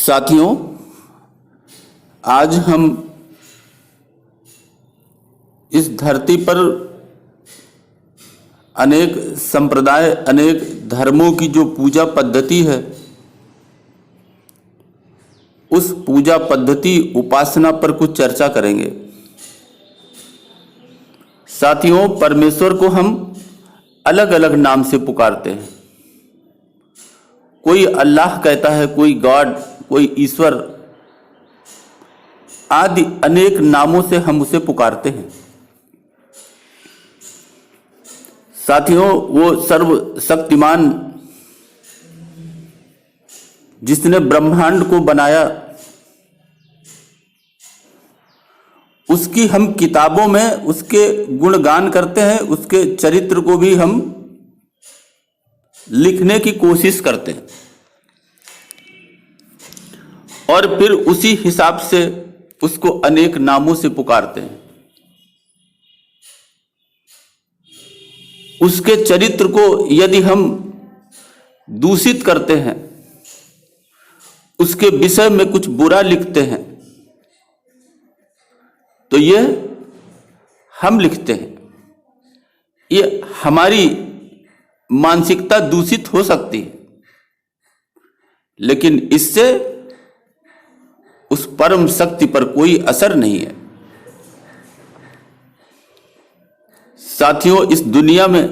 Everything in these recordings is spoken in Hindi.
साथियों, आज हम इस धरती पर अनेक संप्रदाय, अनेक धर्मों की जो पूजा पद्धति है, उस पूजा पद्धति उपासना पर कुछ चर्चा करेंगे। साथियों, परमेश्वर को हम अलग अलग नाम से पुकारते हैं। कोई अल्लाह कहता है, कोई गॉड, कोई ईश्वर आदि अनेक नामों से हम उसे पुकारते हैं। साथियों, वो सर्वशक्तिमान जिसने ब्रह्मांड को बनाया, उसकी हम किताबों में उसके गुणगान करते हैं, उसके चरित्र को भी हम लिखने की कोशिश करते हैं और फिर उसी हिसाब से उसको अनेक नामों से पुकारते हैं। उसके चरित्र को यदि हम दूषित करते हैं, उसके विषय में कुछ बुरा लिखते हैं, तो ये हम लिखते हैं। ये हमारी मानसिकता दूषित हो सकती है, लेकिन इससे उस परम शक्ति पर कोई असर नहीं है। साथियों, इस दुनिया में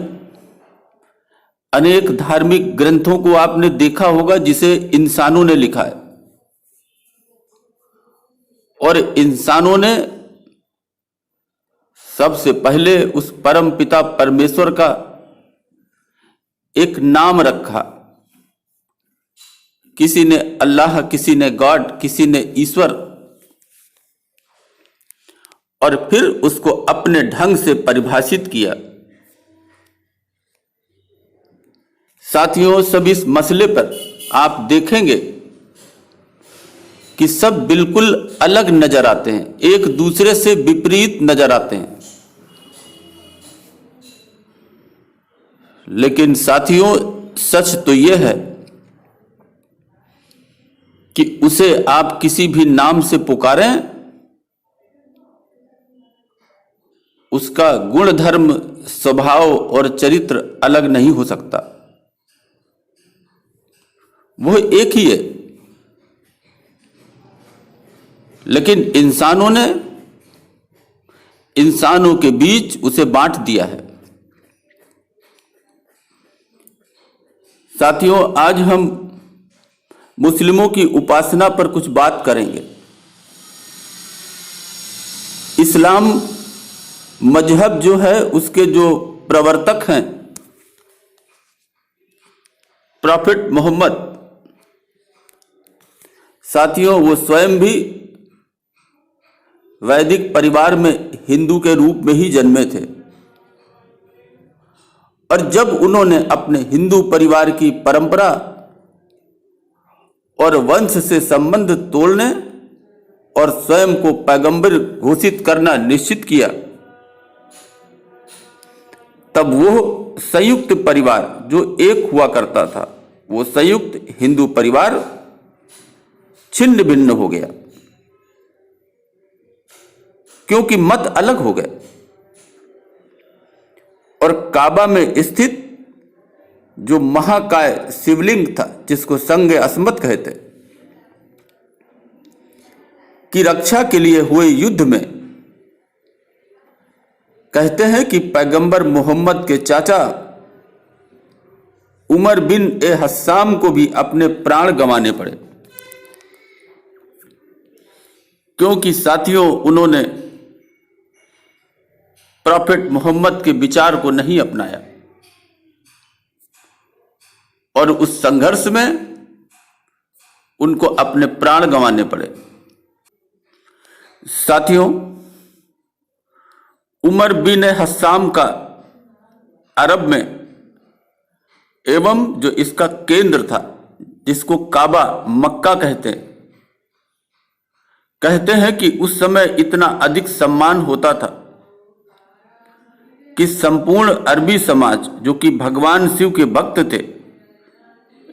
अनेक धार्मिक ग्रंथों को आपने देखा होगा जिसे इंसानों ने लिखा है, और इंसानों ने सबसे पहले उस परम पिता परमेश्वर का एक नाम रखा। किसी ने अल्लाह, किसी ने गॉड, किसी ने ईश्वर, और फिर उसको अपने ढंग से परिभाषित किया। साथियों, सब इस मसले पर आप देखेंगे कि सब बिल्कुल अलग नजर आते हैं, एक दूसरे से विपरीत नजर आते हैं। लेकिन साथियों, सच तो यह है कि उसे आप किसी भी नाम से पुकारें, उसका गुण, धर्म, स्वभाव और चरित्र अलग नहीं हो सकता। वो एक ही है। लेकिन इंसानों ने इंसानों के बीच उसे बांट दिया है। साथियों, आज हम मुस्लिमों की उपासना पर कुछ बात करेंगे। इस्लाम मजहब जो है, उसके जो प्रवर्तक हैं प्रॉफिट मोहम्मद, साथियों, वो स्वयं भी वैदिक परिवार में हिंदू के रूप में ही जन्मे थे। और जब उन्होंने अपने हिंदू परिवार की परंपरा और वंश से संबंध तोड़ने और स्वयं को पैगंबर घोषित करना निश्चित किया, तब वो संयुक्त परिवार जो एक हुआ करता था, वो संयुक्त हिंदू परिवार छिन्न भिन्न हो गया, क्योंकि मत अलग हो गए। और काबा में स्थित जो महाकाय शिवलिंग था, जिसको संग अस्मत कहते, की रक्षा के लिए हुए युद्ध में कहते हैं कि पैगंबर मोहम्मद के चाचा उमर बिन ए हस्साम को भी अपने प्राण गंवाने पड़े, क्योंकि साथियों, उन्होंने प्रॉफिट मोहम्मद के विचार को नहीं अपनाया। और उस संघर्ष में उनको अपने प्राण गंवाने पड़े। साथियों, उमर बिन हस्साम का अरब में एवं जो इसका केंद्र था, जिसको काबा मक्का कहते हैं कि उस समय इतना अधिक सम्मान होता था कि संपूर्ण अरबी समाज, जो कि भगवान शिव के भक्त थे,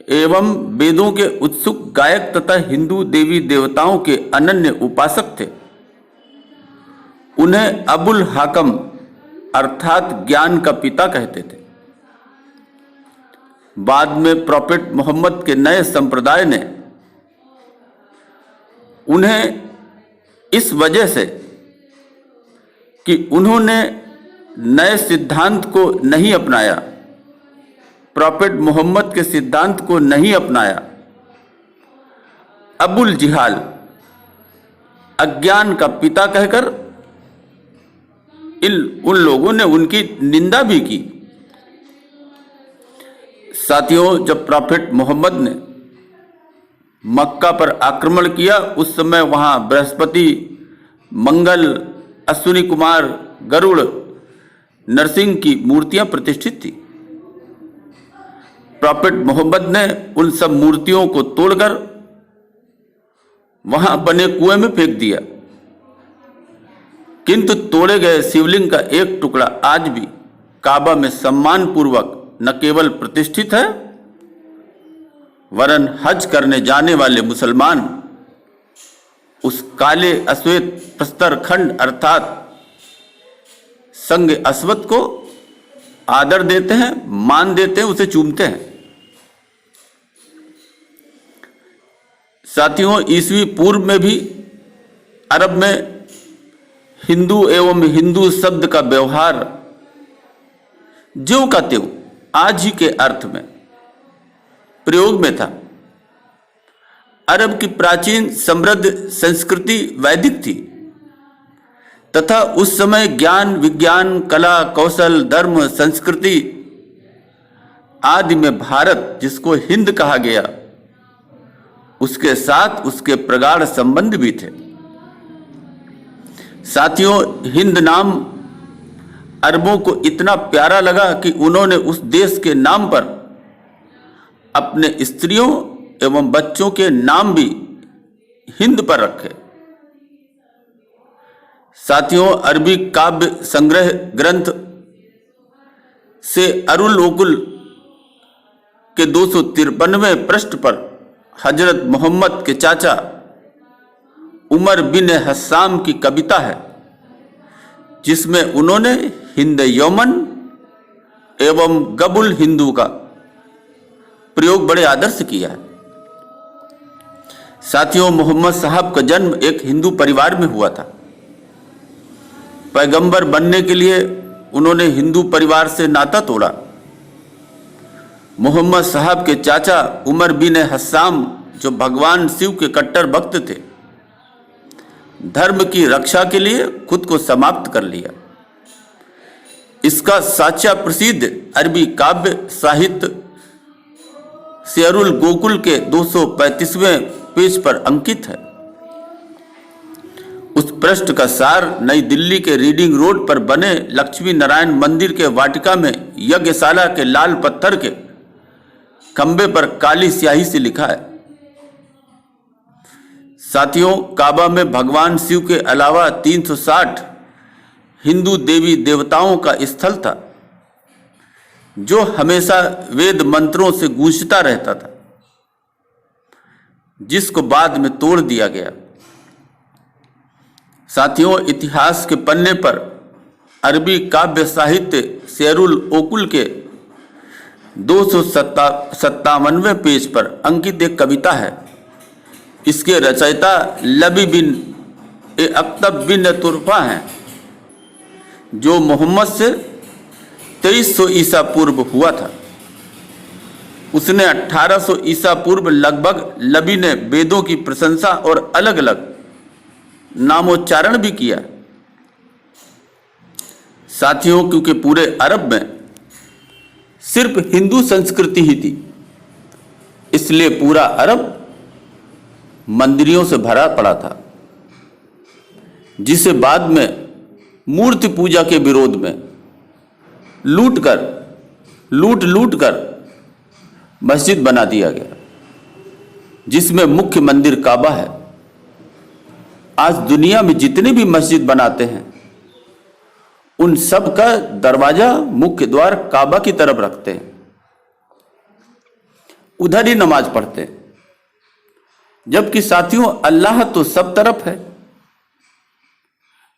एवं वेदों के उत्सुक गायक तथा हिंदू देवी देवताओं के अनन्य उपासक थे। उन्हें अबुल हाकम अर्थात ज्ञान का पिता कहते थे। बाद में प्रॉफेट मोहम्मद के नए संप्रदाय ने उन्हें इस वजह से कि उन्होंने नए सिद्धांत को नहीं अपनाया, प्रॉफेट मोहम्मद के सिद्धांत को नहीं अपनाया, अबुल जिहाल अज्ञान का पिता कहकर उन लोगों ने उनकी निंदा भी की। साथियों, जब प्रॉफेट मोहम्मद ने मक्का पर आक्रमण किया, उस समय वहां बृहस्पति, मंगल, अश्विनी कुमार, गरुड़, नरसिंह की मूर्तियां प्रतिष्ठित थी। प्रॉफेट मोहम्मद ने उन सब मूर्तियों को तोड़कर वहां बने कुएं में फेंक दिया, किंतु तोड़े गए शिवलिंग का एक टुकड़ा आज भी काबा में सम्मान पूर्वक न केवल प्रतिष्ठित है, वरन हज करने जाने वाले मुसलमान उस काले अश्वेत प्रस्तर खंड अर्थात संग अस्वत को आदर देते हैं, मान देते हैं, उसे चूमते हैं। साथियों, ईसवी पूर्व में भी अरब में हिंदू एवं हिंदू शब्द का व्यवहार ज्यों का त्यों आज ही के अर्थ में प्रयोग में था। अरब की प्राचीन समृद्ध संस्कृति वैदिक थी तथा उस समय ज्ञान, विज्ञान, कला, कौशल, धर्म, संस्कृति आदि में भारत, जिसको हिंद कहा गया, उसके साथ उसके प्रगाढ़ संबंध भी थे। साथियों, हिंद नाम अरबों को इतना प्यारा लगा कि उन्होंने उस देश के नाम पर अपने स्त्रियों एवं बच्चों के नाम भी हिंद पर रखे। साथियों, अरबी काव्य संग्रह ग्रंथ से अरुल ओकुल के 253वें पृष्ठ पर हजरत मोहम्मद के चाचा उमर बिन हस्साम की कविता है, जिसमें उन्होंने हिंद यौमन एवं गबुल हिंदू का प्रयोग बड़े आदर से किया है। साथियों, मोहम्मद साहब का जन्म एक हिंदू परिवार में हुआ था। पैगंबर बनने के लिए उन्होंने हिंदू परिवार से नाता तोड़ा। मोहम्मद साहब के चाचा उमर बिन हस्साम, जो भगवान शिव के कट्टर भक्त थे, धर्म की रक्षा के लिए खुद को समाप्त कर लिया। इसका साचा प्रसिद्ध अरबी काव्य साहित्य शेरुल गोकुल के 235वें पेज पर अंकित है। उस पृष्ठ का सार नई दिल्ली के रीडिंग रोड पर बने लक्ष्मी नारायण मंदिर के वाटिका में यज्ञशाला के लाल पत्थर के खंबे पर काली स्याही से लिखा है। साथियों, काबा में भगवान शिव के अलावा 360 हिंदू देवी देवताओं का स्थल था, जो हमेशा वेद मंत्रों से गूंजता रहता था, जिसको बाद में तोड़ दिया गया। साथियों, इतिहास के पन्ने पर अरबी काव्य साहित्य शेरुल ओकुल के 257वें पेज पर अंकित एक कविता है। इसके रचयिता लबी बिन अक्तब बिन तुरफा हैं, जो मोहम्मद से 2300 ईसा पूर्व हुआ था। उसने 1800 ईसा पूर्व लगभग लबी ने वेदों की प्रशंसा और अलग अलग नामोच्चारण भी किया। साथियों, क्योंकि पूरे अरब में सिर्फ हिंदू संस्कृति ही थी, इसलिए पूरा अरब मंदिरों से भरा पड़ा था, जिसे बाद में मूर्ति पूजा के विरोध में लूट लूट कर मस्जिद बना दिया गया, जिसमें मुख्य मंदिर काबा है। आज दुनिया में जितने भी मस्जिद बनाते हैं, उन सब का दरवाजा, मुख्य द्वार काबा की तरफ रखते हैं। उधर ही नमाज पढ़ते हैं। जबकि साथियों अल्लाह तो सब तरफ है,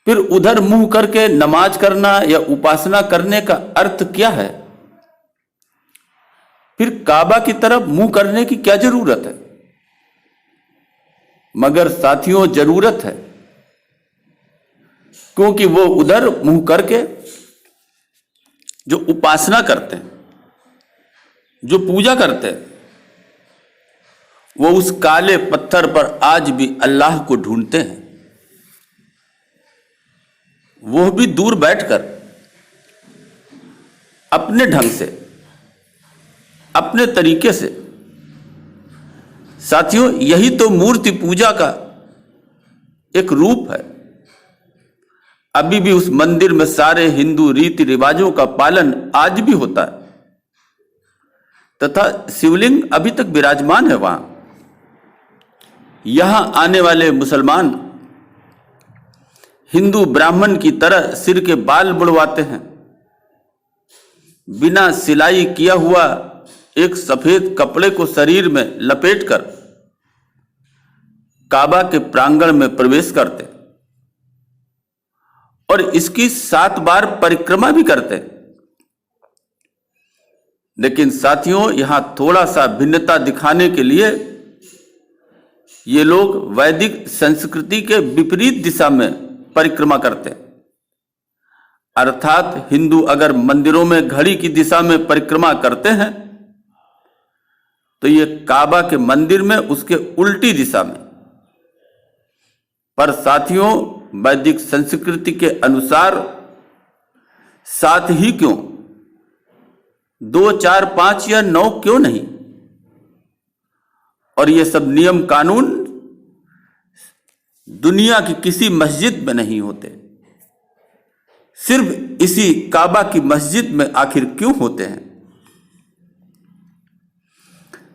फिर उधर मुंह करके नमाज करना या उपासना करने का अर्थ क्या है? फिर काबा की तरफ मुंह करने की क्या जरूरत है? मगर साथियों जरूरत है, क्योंकि वो उधर मुंह करके जो उपासना करते हैं, जो पूजा करते हैं, वो उस काले पत्थर पर आज भी अल्लाह को ढूंढते हैं, वो भी दूर बैठकर अपने ढंग से, अपने तरीके से। साथियों यही तो मूर्ति पूजा का एक रूप है। अभी भी उस मंदिर में सारे हिंदू रीति रिवाजों का पालन आज भी होता है तथा शिवलिंग अभी तक विराजमान है वहां। यहां आने वाले मुसलमान हिंदू ब्राह्मण की तरह सिर के बाल बुड़वाते हैं, बिना सिलाई किया हुआ एक सफेद कपड़े को शरीर में लपेटकर काबा के प्रांगण में प्रवेश करते और इसकी 7 बार परिक्रमा भी करते। लेकिन साथियों यहां थोड़ा सा भिन्नता दिखाने के लिए ये लोग वैदिक संस्कृति के विपरीत दिशा में परिक्रमा करते हैं। अर्थात हिंदू अगर मंदिरों में घड़ी की दिशा में परिक्रमा करते हैं तो ये काबा के मंदिर में उसके उल्टी दिशा में। पर साथियों वैदिक संस्कृति के अनुसार 7 ही क्यों, 2, 4, 5 या 9 क्यों नहीं? और ये सब नियम कानून दुनिया की किसी मस्जिद में नहीं होते, सिर्फ इसी काबा की मस्जिद में आखिर क्यों होते हैं?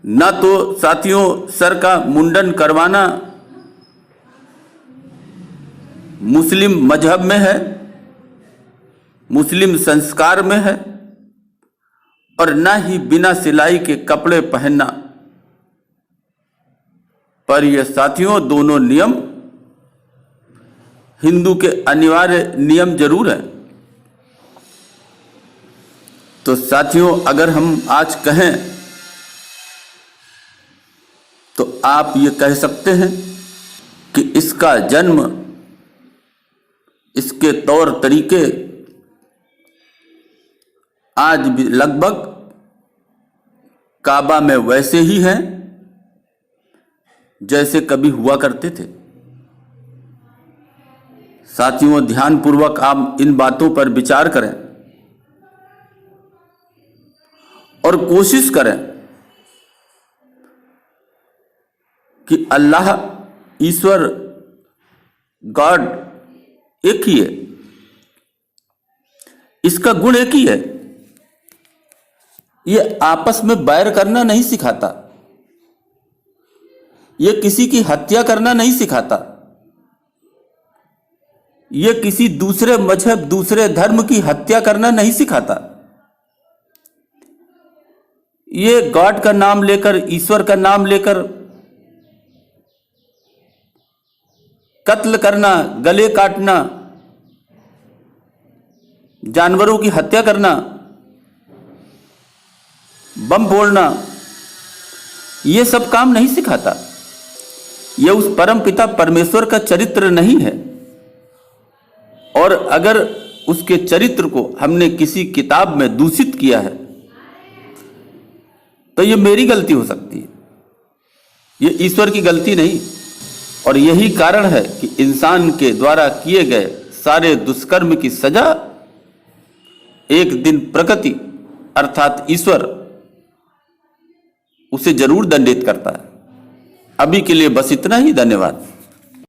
ना तो साथियों सर का मुंडन करवाना मुस्लिम मजहब में है, मुस्लिम संस्कार में है, और ना ही बिना सिलाई के कपड़े पहनना। पर यह साथियों दोनों नियम हिंदू के अनिवार्य नियम जरूर हैं। तो साथियों अगर हम आज कहें तो आप ये कह सकते हैं कि इसका जन्म, इसके तौर तरीके आज भी लगभग काबा में वैसे ही हैं जैसे कभी हुआ करते थे। साथियों ध्यानपूर्वक आप इन बातों पर विचार करें और कोशिश करें कि अल्लाह ईश्वर गॉड एक ही है, इसका गुण एक ही है। ये आपस में बैर करना नहीं सिखाता, ये किसी की हत्या करना नहीं सिखाता, ये किसी दूसरे मजहब, दूसरे धर्म की हत्या करना नहीं सिखाता। ये गॉड का नाम लेकर, ईश्वर का नाम लेकर कत्ल करना, गले काटना, जानवरों की हत्या करना, बम फोड़ना, ये सब काम नहीं सिखाता। ये उस परम पिता परमेश्वर का चरित्र नहीं है। और अगर उसके चरित्र को हमने किसी किताब में दूषित किया है तो ये मेरी गलती हो सकती है, ये ईश्वर की गलती नहीं। और यही कारण है कि इंसान के द्वारा किए गए सारे दुष्कर्म की सजा एक दिन प्रकृति अर्थात ईश्वर उसे जरूर दंडित करता है। अभी के लिए बस इतना ही। धन्यवाद।